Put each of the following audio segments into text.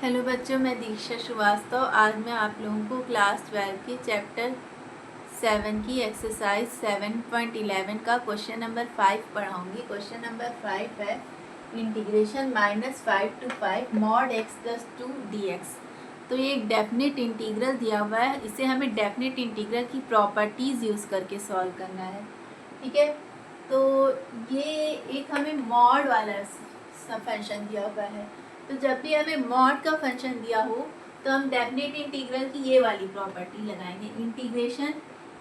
Hello बच्चों, मैं दीक्षा श्रीवास्तव। आज मैं आप लोगों को क्लास 12 की चैप्टर 7 की एक्सरसाइज 7.11 का क्वेश्चन नंबर 5 पढ़ाऊंगी। क्वेश्चन नंबर 5 है integration -5 to 5 mod x plus 2 dx। तो ये एक डेफिनेट इंटीग्रल दिया हुआ है, इसे हमें डेफिनेट इंटीग्रल की प्रॉपर्टीज़ यूज़ करके सॉल्व करना है। ठीक है, तो ये एक हमें मॉड वाला फंक्शन दिया हुआ है। तो जब भी हमें मॉड का फंक्शन दिया हो तो हम डेफिनेट इंटीग्रल की ये वाली प्रॉपर्टी लगाएंगे। Integration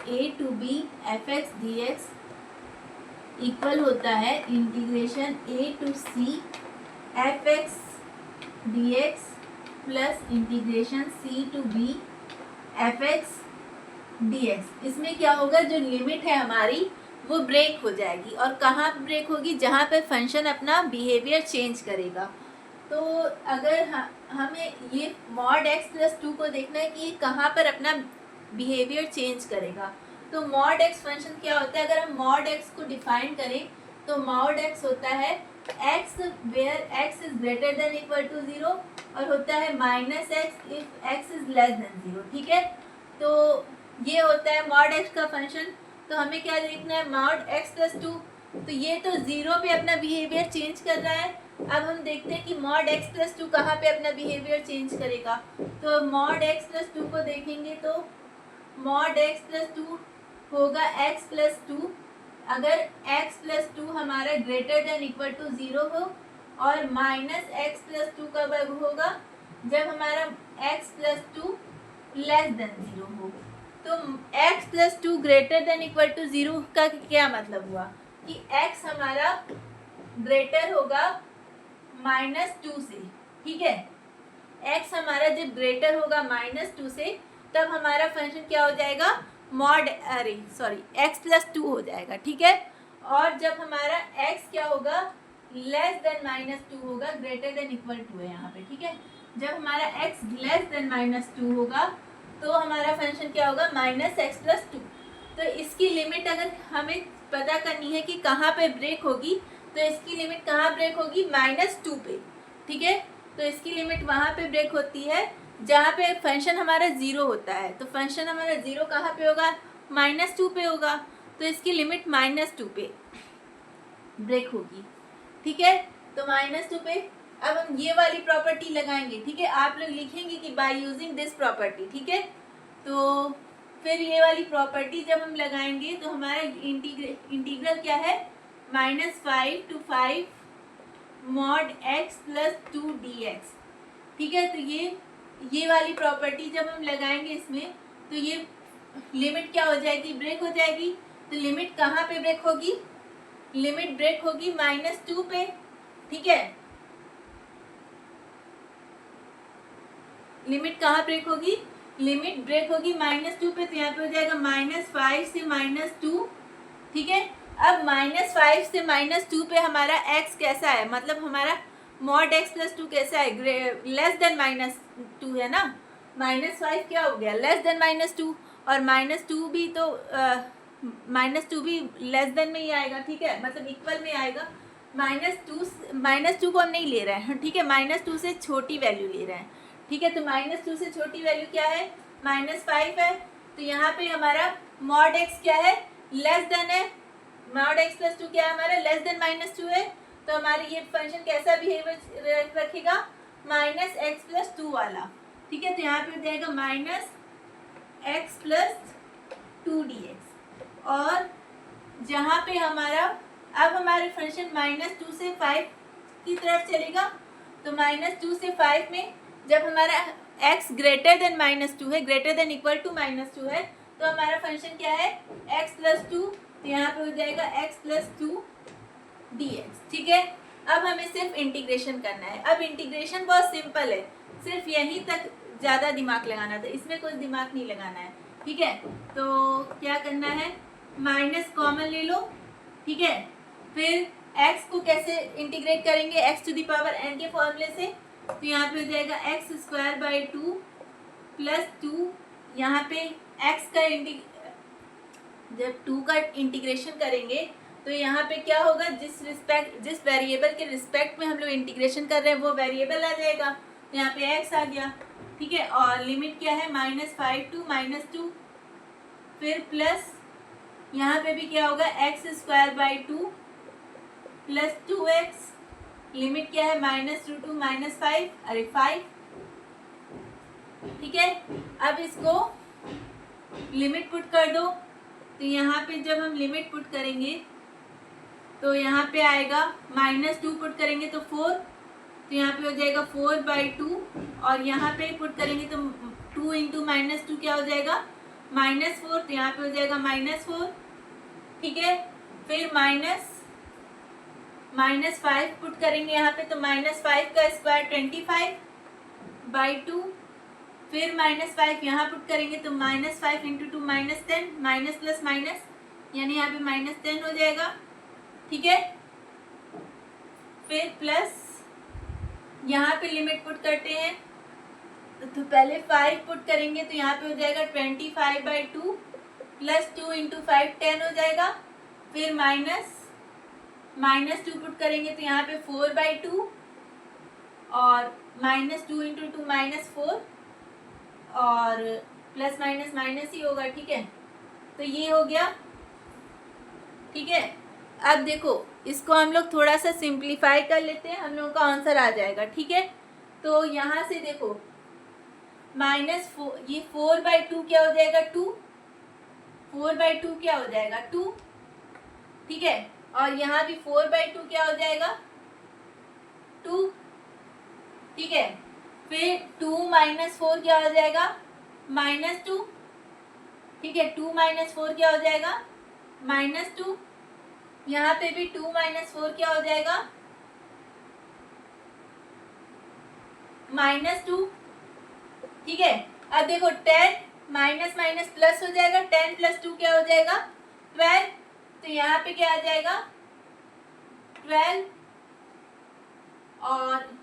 a to b f(x) dx equal होता है integration a to c f(x) dx plus integration c to b f(x) dx। इसमें क्या होगा, जो लिमिट है हमारी वो ब्रेक हो जाएगी। और कहाँ ब्रेक होगी? जहाँ पे फंक्शन अपना बिहेवियर चेंज करेगा। तो अगर हमें ये मॉड x प्लस 2 को देखना है कि ये कहाँ पर अपना बिहेवियर चेंज करेगा। तो मॉड x फंक्शन क्या होता है? अगर हम मॉड x को डिफाइन करें तो मॉड x होता है x where x is greater than equal to 0 और होता है -x if x is less than 0। ठीक है, तो ये होता है मॉड x का फंक्शन। तो हमें क्या देखना है? Mod x plus 2। तो ये तो 0 पे अपना बिहेवियर चेंज कर रहा है। अब हम देखते हैं कि मॉड x प्लस 2 कहाँ पे अपना बिहेवियर चेंज करेगा। तो मॉड x प्लस 2 को देखेंगे तो मॉड x प्लस 2 होगा x प्लस 2। अगर x प्लस 2 हमारा ग्रेटर देन इक्वल टू 0 हो और -x प्लस 2 कब होगा? जब हमारा x प्लस 2 लेस देन 0 हो। तो x plus 2 greater than equal to 0 का क्या मतलब हुआ कि x हमारा ग्रेटर होगा -2 से। ठीक है, x हमारा जब ग्रेटर होगा -2 से तब हमारा फंक्शन क्या हो जाएगा? x प्लस 2 हो जाएगा। ठीक है, और जब हमारा x क्या होगा? लेस देन -2 होगा, ग्रेटर देन इक्वल टू है यहाँ पे। ठीक है, जब हमारा x लेस देन -2 होगा तो हमारा फंक्शन क्या होगा? -x plus 2। तो इसकी लिमिट अगर हमें पता करनी है कि कहाँ पे ब्रेक होगी, तो इसकी लिमिट कहाँ ब्रेक होगी? -2 पे। ठीक है, तो इसकी लिमिट वहाँ पे ब्रेक होती है जहाँ पे फंक्शन हमारा 0 होता है। तो फंक्शन हमारा 0 कहाँ पे होगा? -2 पे होगा। तो इसकी लिमिट -2 पे ब्रेक होगी। ठीक है, तो -2 पे अब हम ये वाली प्रॉपर्टी लगाएंगे। ठीक है, आप लोग लिखेंगे कि बाय यूजिंग दिस प्रॉपर्टी। ठीक है, तो फिर ये वाली प्रॉपर्टी जब हम लगाएंगे तो हमारा इंटीग्रल क्या है? -5 to 5 mod x plus 2 dx। ठीक है, तो ये वाली प्रॉपर्टी जब हम लगाएंगे इसमें तो ये लिमिट क्या हो जाएगी? ब्रेक हो जाएगी। तो लिमिट कहाँ पे ब्रेक होगी? लिमिट ब्रेक होगी -2 पे। ठीक है, लिमिट कहाँ ब्रेक होगी? लिमिट ब्रेक होगी -2 पे। तो यहाँ पे हो जाएगा -5 से -2। ठीक है, अब -5 से -2 पे हमारा x कैसा है? मतलब हमारा मॉड x प्लस 2 कैसा है? लेस देन -2 है ना। -5 क्या हो गया? लेस देन -2 और -2 भी तो -2 भी लेस देन में ही आएगा। ठीक है, मतलब इक्वल में आएगा। -2 को हम नहीं ले रहे हैं। ठीक है, -2 से छोटी वैल्यू ले रहे हैं। ठीक है, तो -2 से छोटी वैल्यू क्या है? -5 है। तो यहाँ पे हमारा मॉड x क्या है? लेस देन है। मॉड x प्लस 2 क्या है हमारा? लेस देन -2 है। तो हमारी ये फंक्शन कैसा बिहेवियर रखेगा? -x प्लस 2 वाला। ठीक है, तो यहाँ पे हो जाएगा -x प्लस 2 dx। और जहाँ पे हमारा अब हमारे फंक्शन -2 से 5 की तरफ चलेगा। तो -2 से 5 में जब हमारा x ग्रेटर देन -2 है, ग्रेटर देन इक्वल टू -2 है, तो हमारा फंक्शन क्या है? x plus 2। तो यहाँ पे हो जाएगा x प्लस 2 dx। ठीक है, अब हमें सिर्फ इंटीग्रेशन करना है। अब इंटीग्रेशन बहुत सिंपल है, सिर्फ यहीं तक ज़्यादा दिमाग लगाना था, इसमें कुछ दिमाग नहीं लगाना है। ठीक है, तो क्या करना है? माइनस कॉमन ले लो। ठीक है, फिर x को कैसे इंटीग्रेट करेंगे? x to the power n के फॉर्मूले से। तो यहाँ पे हो जाएगा x²/2 प्लस 2। यहाँ पे x का जब 2 का इंटीग्रेशन करेंगे तो यहाँ पे क्या होगा? जिस वेरिएबल के रिस्पेक्ट में हम लोग इंटीग्रेशन कर रहे हैं वो वेरिएबल आ जाएगा। तो यहाँ पे x आ गया, ठीक है। और लिमिट क्या है, -5 टू -2, फिर प्लस यहाँ पे भी क्या होगा, x² 2 प्लस 2x, लिमिट क्या है, -2 टू -5, अरे 5, ठीक है। अब इसको लिमिट पुट कर दो, तो यहाँ पे जब हम लिमिट पुट करेंगे तो यहाँ पे आएगा -2 पुट करेंगे तो 4, तो यहाँ पे हो जाएगा 4/2, और यहाँ पे पुट करेंगे तो 2 इंटू -2 क्या हो जाएगा, -4, तो यहाँ पे हो जाएगा -4, ठीक है। फिर -5 पुट करेंगे यहाँ पे, तो -5 का स्क्वायर 25/2, फिर -5 यहाँ पुट करेंगे तो -5 इंटू 2 -10, माइनस प्लस माइनस, यानी यहाँ पे -10 हो जाएगा, ठीक है। फिर प्लस यहाँ पे लिमिट पुट करते हैं, तो पहले 5 पुट करेंगे तो यहाँ पे हो जाएगा 25/2 प्लस 2 इंटू 5 10 हो जाएगा। फिर -2 पुट करेंगे तो यहाँ पे 4/2 और -2 इंटू 2 -4 और प्लस माइनस माइनस ही होगा, ठीक है। तो ये हो गया, ठीक है। अब देखो इसको हम लोग थोड़ा सा सिंप्लीफाई कर लेते हैं, हम लोगों का आंसर आ जाएगा, ठीक है। तो यहाँ से देखो -4, ये 4/2 क्या हो जाएगा, 2, 4/2 क्या हो जाएगा 2, ठीक है। और यहाँ भी 4/2 क्या हो जाएगा 2, ठीक है। फिर 2 - 4 क्या हो जाएगा -2, ठीक है। 2 - 4 क्या हो जाएगा -2, यहाँ पे भी 2 - 4 क्या हो जाएगा -2, ठीक है। अब देखो 10 माइनस माइनस प्लस हो जाएगा, 10 + 2 क्या हो जाएगा 12, तो यहाँ पे क्या आ जाएगा 12, और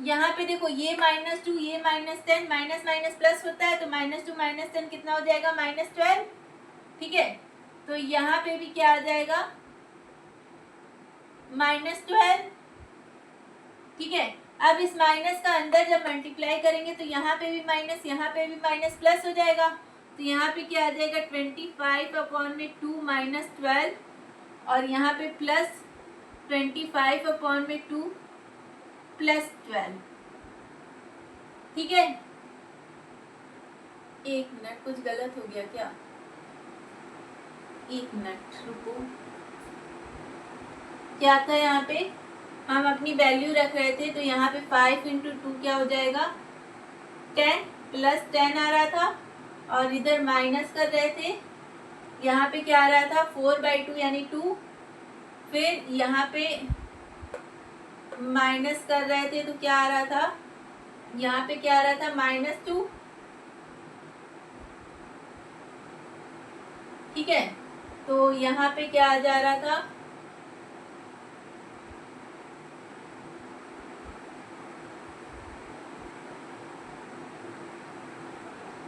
यहाँ पे देखो ये -2 ये -10, माइनस माइनस प्लस होता है तो -2 -10 कितना हो जाएगा -12, ठीक है। तो यहाँ पे भी क्या आ जाएगा -12, ठीक है। अब इस माइनस का अंदर जब मल्टीप्लाई करेंगे तो यहाँ पे भी माइनस, यहाँ पे भी माइनस, प्लस हो जाएगा, तो यहाँ पे क्या आ जाएगा 25/2 -12, और यहाँ पे प्लस 25/2 + 12, ठीक है। एक मिनट, कुछ गलत हो गया क्या, एक मिनट रुको, क्या था यहाँ पे हम अपनी वैल्यू रख रहे थे, तो यहाँ पे 5 × 2 क्या हो जाएगा 10, + 10 आ रहा था, और इधर माइनस कर रहे थे, यहाँ पे क्या आ रहा था 4/2 यानी 2, फिर यहाँ पे माइनस कर रहे थे तो क्या आ रहा था, यहाँ पे क्या आ रहा था -2, ठीक है। तो यहाँ पे क्या आ जा रहा था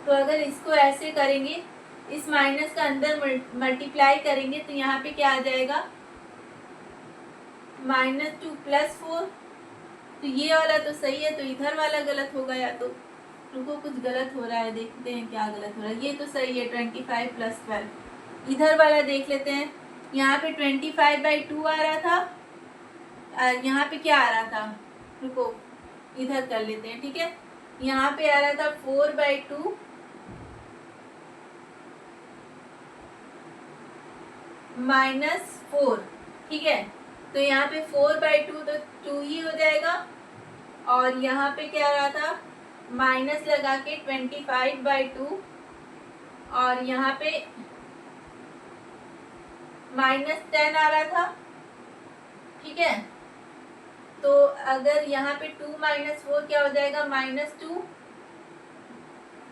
तो अगर इसको ऐसे करेंगे, इस माइनस का अंदर मल्टीप्लाई करेंगे तो यहाँ पे क्या आ जाएगा -2 + 4, तो ये वाला तो सही है, तो इधर वाला गलत होगा, या तो रुको कुछ गलत हो रहा है, देखते हैं क्या गलत हो रहा है। ये तो सही है 25 + 12, इधर वाला देख लेते हैं। यहाँ पे 25/2 आ रहा था, यहाँ पे क्या आ रहा था, रुको इधर कर लेते हैं, ठीक है। यहाँ पे आ रहा था 4/2 -4, ठीक है। तो यहाँ पे 4/2 तो 2 ही हो जाएगा, और यहाँ पे क्या आ रहा था माइनस लगा के 25/2, और यहाँ पे -10 आ रहा था, ठीक है। तो अगर यहाँ पे 2 - 4 क्या हो जाएगा -2,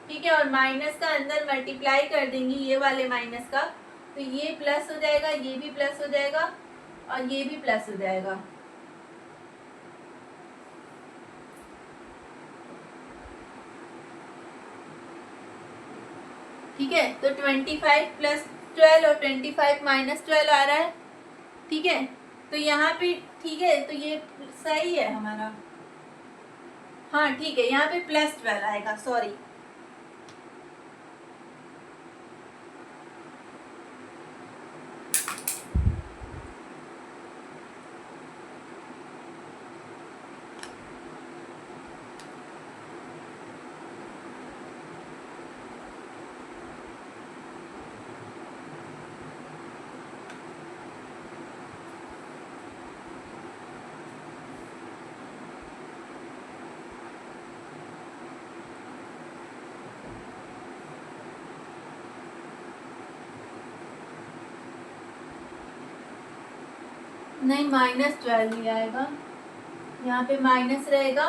ठीक है, और माइनस का अंदर मल्टीप्लाई कर देंगे ये वाले माइनस का, तो ये प्लस हो जाएगा, ये भी प्लस हो जाएगा, और ये भी प्लस हो जाएगा, ठीक है। तो 25 + 12 और 25 - 12 आ रहा है, ठीक है। तो यहाँ पे ठीक है, तो ये सही है हमारा, हाँ ठीक है, यहाँ पे +12 आएगा, सॉरी। नहीं, -12 ही आएगा, यहाँ पे माइनस रहेगा,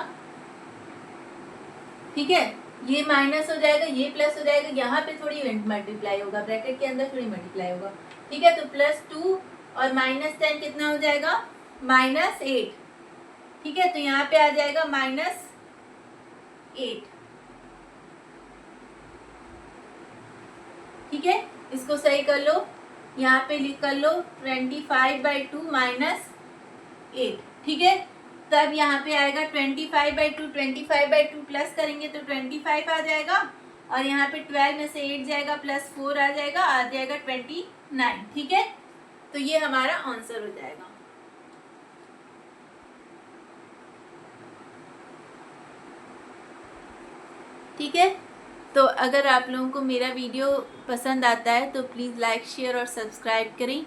ठीक है, ये माइनस हो जाएगा, ये प्लस हो जाएगा, यहाँ पे थोड़ी मल्टीप्लाई होगा, ब्रैकेट के अंदर थोड़ी मल्टीप्लाई होगा, ठीक है। तो +2 और -10 कितना हो जाएगा, -8, ठीक है। तो यहाँ पे आ जाएगा -8, ठीक है। इसको सही कर लो, यहाँ पे लिख कर लो 25/2 -8, ठीक है। तब यहाँ पे आएगा 25/2, 25/2 प्लस करेंगे तो 25 आ जाएगा, और यहाँ पे 12 में से 8 जाएगा, +4 आ जाएगा 29, ठीक है। तो ये हमारा आंसर हो जाएगा। ठीक है। तो अगर आप लोगों को मेरा वीडियो पसंद आता है तो प्लीज़ लाइक, शेयर और सब्सक्राइब करें।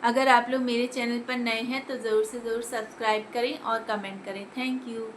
अगर आप लोग मेरे चैनल पर नए हैं तो ज़रूर से ज़रूर सब्सक्राइब करें और कमेंट करें। Thank you.